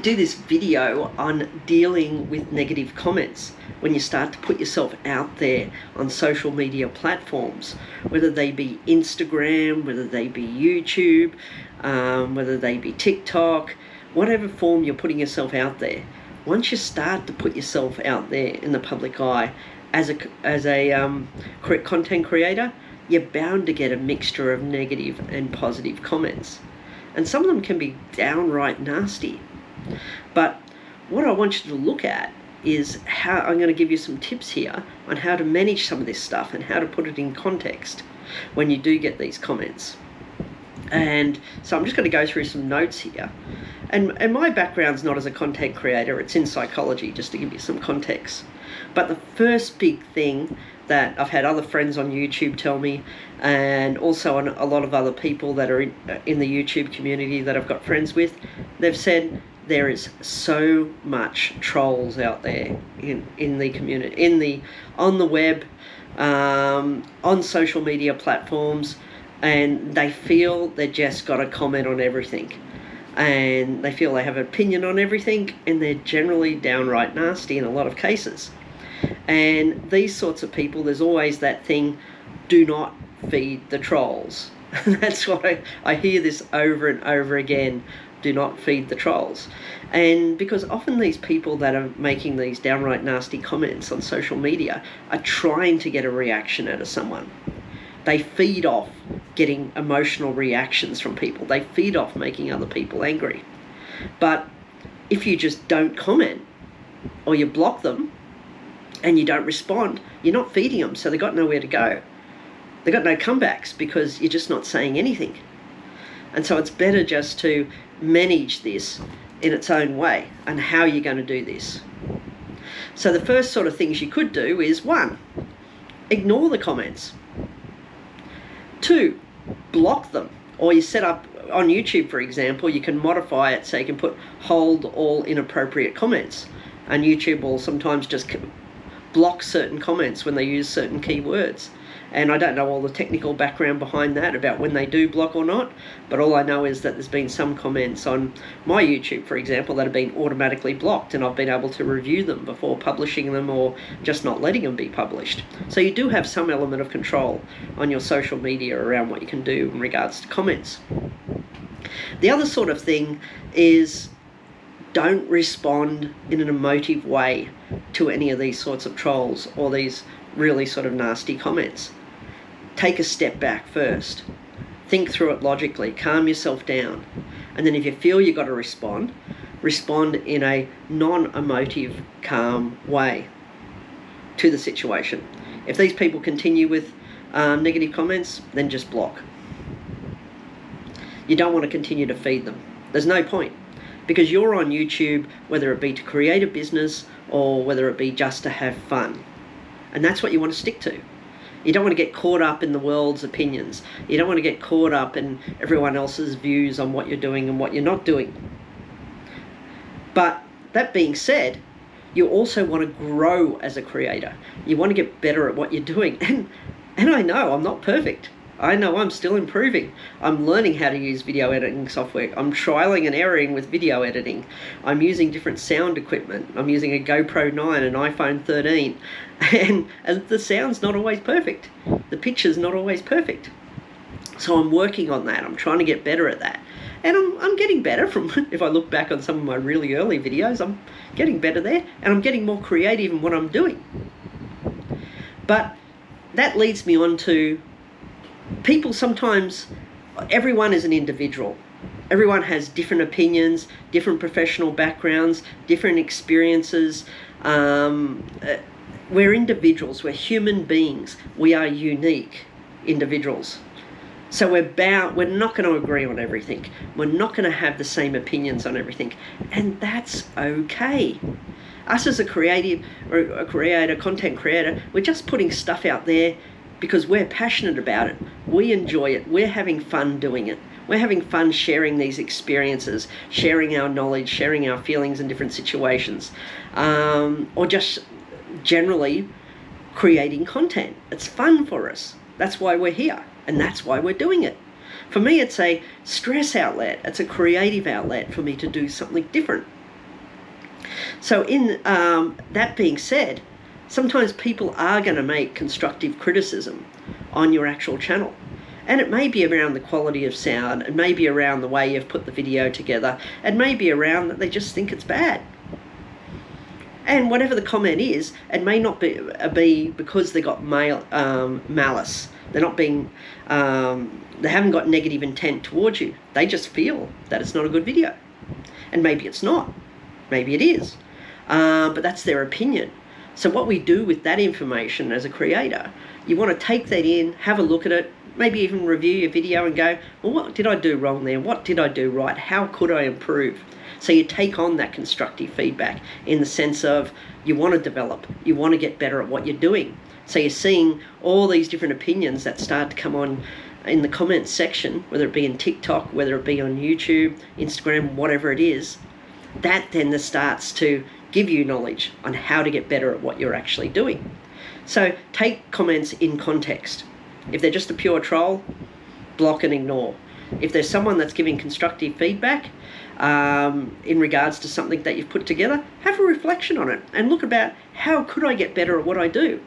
do this video on dealing with negative comments when you start to put yourself out there on social media platforms, whether they be Instagram, whether they be YouTube, whether they be TikTok, whatever form you're putting yourself out there. Once you start to put yourself out there in the public eye as a content creator, you're bound to get a mixture of negative and positive comments. And some of them can be downright nasty. But what I want you to look at is how I'm going to give you some tips here on how to manage some of this stuff and how to put it in context when you do get these comments. And so I'm just going to go through some notes here. And my background's not as a content creator, it's in psychology, just to give you some context. But the first big thing that I've had other friends on YouTube tell me, and also a lot of other people that are in the YouTube community that I've got friends with, they've said there is so much trolls out there in the community, on the web, on social media platforms, and they feel they just got to comment on everything. And they feel they have an opinion on everything, and they're generally downright nasty in a lot of cases. And these sorts of people, there's always that thing, do not feed the trolls. That's what I hear this over and over again, do not feed the trolls. And because often these people that are making these downright nasty comments on social media are trying to get a reaction out of someone. They feed off getting emotional reactions from people. They feed off making other people angry. But if you just don't comment, or you block them, and you don't respond, you're not feeding them, so they've got nowhere to go. They've got no comebacks because you're just not saying anything. And so it's better just to manage this in its own way and how you're going to do this. So the first sort of things you could do is 1, ignore the comments. 2, block them. Or you set up, on YouTube for example, you can modify it so you can put hold all inappropriate comments. And YouTube will sometimes just block certain comments when they use certain keywords. And I don't know all the technical background behind that about when they do block or not, but all I know is that there's been some comments on my YouTube, for example, that have been automatically blocked, and I've been able to review them before publishing them or just not letting them be published. So you do have some element of control on your social media around what you can do in regards to comments. The other sort of thing is don't respond in an emotive way to any of these sorts of trolls or these really sort of nasty comments. Take a step back first. Think through it logically. Calm yourself down. And then if you feel you've got to respond in a non-emotive, calm way to the situation. If these people continue with negative comments, then just block. You don't want to continue to feed them. There's no point. Because you're on YouTube, whether it be to create a business or whether it be just to have fun. And that's what you want to stick to. You don't want to get caught up in the world's opinions. You don't want to get caught up in everyone else's views on what you're doing and what you're not doing. But that being said, you also want to grow as a creator. You want to get better at what you're doing. And I know I'm not perfect. I know I'm still improving. I'm learning how to use video editing software. I'm trialing and erroring with video editing. I'm using different sound equipment. I'm using a GoPro 9, an iPhone 13. And the sound's not always perfect. The picture's not always perfect. So I'm working on that. I'm trying to get better at that. And I'm getting better from, if I look back on some of my really early videos, I'm getting better there. And I'm getting more creative in what I'm doing. But that leads me on to people sometimes, everyone is an individual. Everyone has different opinions, different professional backgrounds, different experiences. We're individuals, we're human beings. We are unique individuals. So we're not going to agree on everything. We're not going to have the same opinions on everything. And that's okay. Us as a creative, or a creator, content creator, we're just putting stuff out there because we're passionate about it. We enjoy it. We're having fun doing it. We're having fun sharing these experiences, sharing our knowledge, sharing our feelings in different situations, or just generally creating content. It's fun for us. That's why we're here, and that's why we're doing it. For me, it's a stress outlet. It's a creative outlet for me to do something different. So in that being said, sometimes people are going to make constructive criticism on your actual channel. And it may be around the quality of sound, it may be around the way you've put the video together, it may be around that they just think it's bad. And whatever the comment is, it may not be because they got malice. They're not being, they haven't got negative intent towards you. They just feel that it's not a good video. And maybe it's not. Maybe it is. But that's their opinion. So what we do with that information as a creator, you want to take that in, have a look at it, maybe even review your video and go, well, what did I do wrong there? What did I do right? How could I improve? So you take on that constructive feedback in the sense of you want to develop, you want to get better at what you're doing. So you're seeing all these different opinions that start to come on in the comments section, whether it be in TikTok, whether it be on YouTube, Instagram, whatever it is. That then starts to give you knowledge on how to get better at what you're actually doing. So take comments in context. If they're just a pure troll, block and ignore. If there's someone that's giving constructive feedback in regards to something that you've put together, have a reflection on it and look about how could I get better at what I do.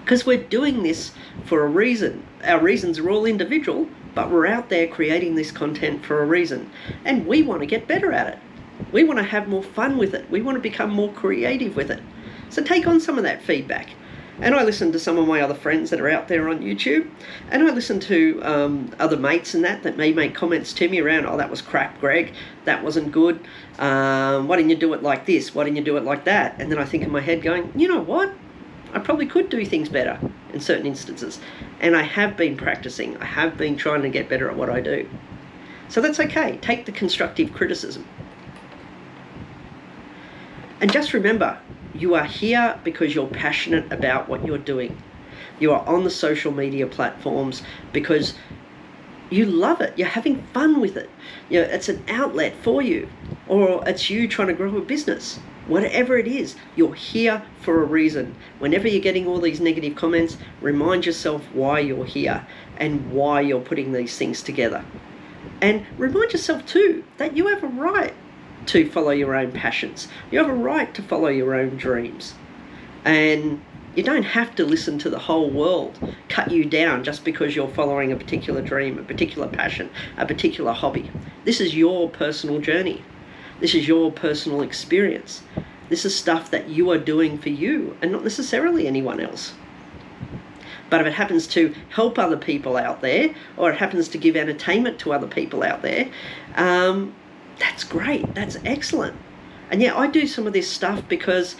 Because we're doing this for a reason. Our reasons are all individual, but we're out there creating this content for a reason. And we want to get better at it. We want to have more fun with it. We want to become more creative with it. So take on some of that feedback. And I listen to some of my other friends that are out there on YouTube, and I listen to other mates and that may make comments to me around, oh, that was crap, Greg, that wasn't good, why didn't you do it like this, why didn't you do it like that? And then I think in my head going, you know what, I probably could do things better in certain instances. And I have been practicing, I have been trying to get better at what I do. So that's okay, take the constructive criticism. And just remember, you are here because you're passionate about what you're doing. You are on the social media platforms because you love it. You're having fun with it. You know, it's an outlet for you, or it's you trying to grow a business. Whatever it is, you're here for a reason. Whenever you're getting all these negative comments, remind yourself why you're here and why you're putting these things together. And remind yourself too that you have a right to follow your own passions. You have a right to follow your own dreams. And you don't have to listen to the whole world cut you down just because you're following a particular dream, a particular passion, a particular hobby. This is your personal journey. This is your personal experience. This is stuff that you are doing for you and not necessarily anyone else. But if it happens to help other people out there, or it happens to give entertainment to other people out there, that's great, that's excellent. And yeah, I do some of this stuff because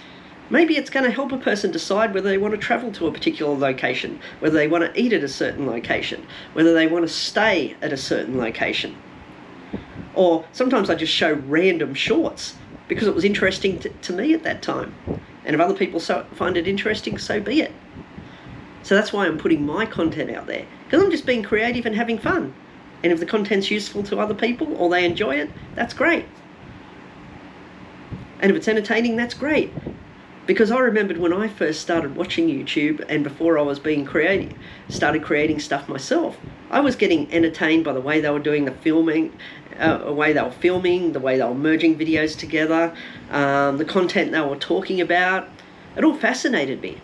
maybe it's going to help a person decide whether they want to travel to a particular location, whether they want to eat at a certain location, whether they want to stay at a certain location. Or sometimes I just show random shorts because it was interesting to me at that time. And if other people find it interesting, so be it. So that's why I'm putting my content out there, because I'm just being creative and having fun. And if the content's useful to other people or they enjoy it, that's great. And if it's entertaining, that's great. Because I remembered when I first started watching YouTube and before I was being creative, started creating stuff myself, I was getting entertained by the way they were doing the filming, the way they were merging videos together, the content they were talking about. It all fascinated me.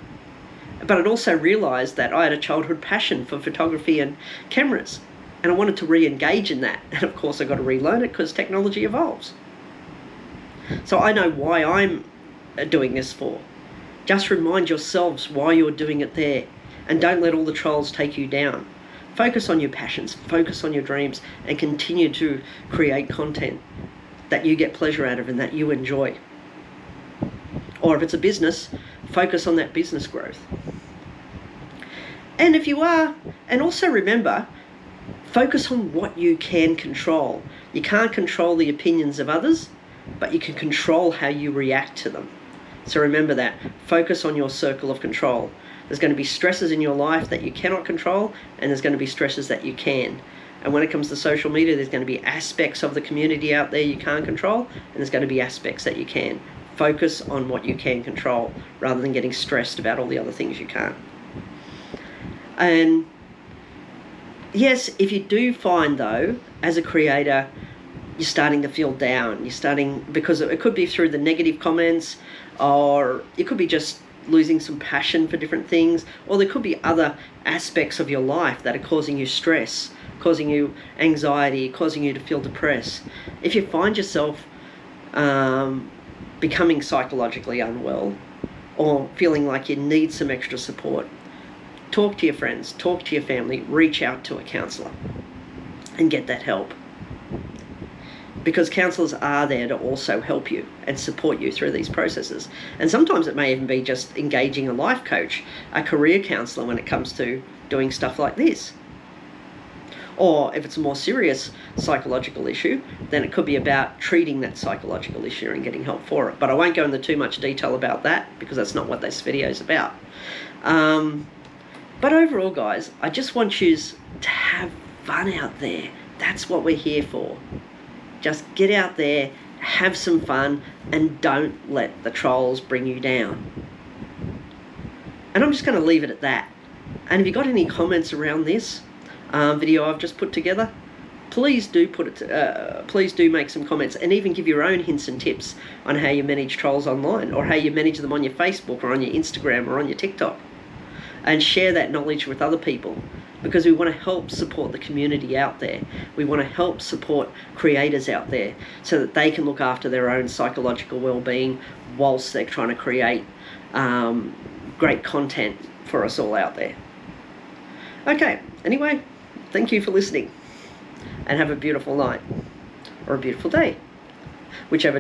But I'd also realised that I had a childhood passion for photography and cameras. And I wanted to re-engage in that. And of course I got to relearn it because technology evolves. So I know why I'm doing this for. Just remind yourselves why you're doing it there. And don't let all the trolls take you down. Focus on your passions, focus on your dreams, and continue to create content that you get pleasure out of and that you enjoy. Or if it's a business, focus on that business growth. And if you are, and also remember, focus on what you can control. You can't control the opinions of others, but you can control how you react to them. So remember that. Focus on your circle of control. There's going to be stresses in your life that you cannot control, and there's going to be stresses that you can. And when it comes to social media, there's going to be aspects of the community out there you can't control, and there's going to be aspects that you can. Focus on what you can control rather than getting stressed about all the other things you can't. And yes, if you do find, though, as a creator, you're starting to feel down. You're starting, because it could be through the negative comments, or it could be just losing some passion for different things, or there could be other aspects of your life that are causing you stress, causing you anxiety, causing you to feel depressed. If you find yourself becoming psychologically unwell, or feeling like you need some extra support, talk to your friends, talk to your family, reach out to a counsellor and get that help. Because counsellors are there to also help you and support you through these processes. And sometimes it may even be just engaging a life coach, a career counsellor when it comes to doing stuff like this. Or if it's a more serious psychological issue, then it could be about treating that psychological issue and getting help for it. But I won't go into too much detail about that, because that's not what this video is about. But overall, guys, I just want you to have fun out there. That's what we're here for. Just get out there, have some fun, and don't let the trolls bring you down. And I'm just going to leave it at that. And if you got any comments around this video I've just put together, please do please do make some comments, and even give your own hints and tips on how you manage trolls online, or how you manage them on your Facebook or on your Instagram or on your TikTok. And share that knowledge with other people, because we want to help support the community out there. We want to help support creators out there so that they can look after their own psychological well-being whilst they're trying to create great content for us all out there. Okay, anyway, thank you for listening, and have a beautiful night or a beautiful day, whichever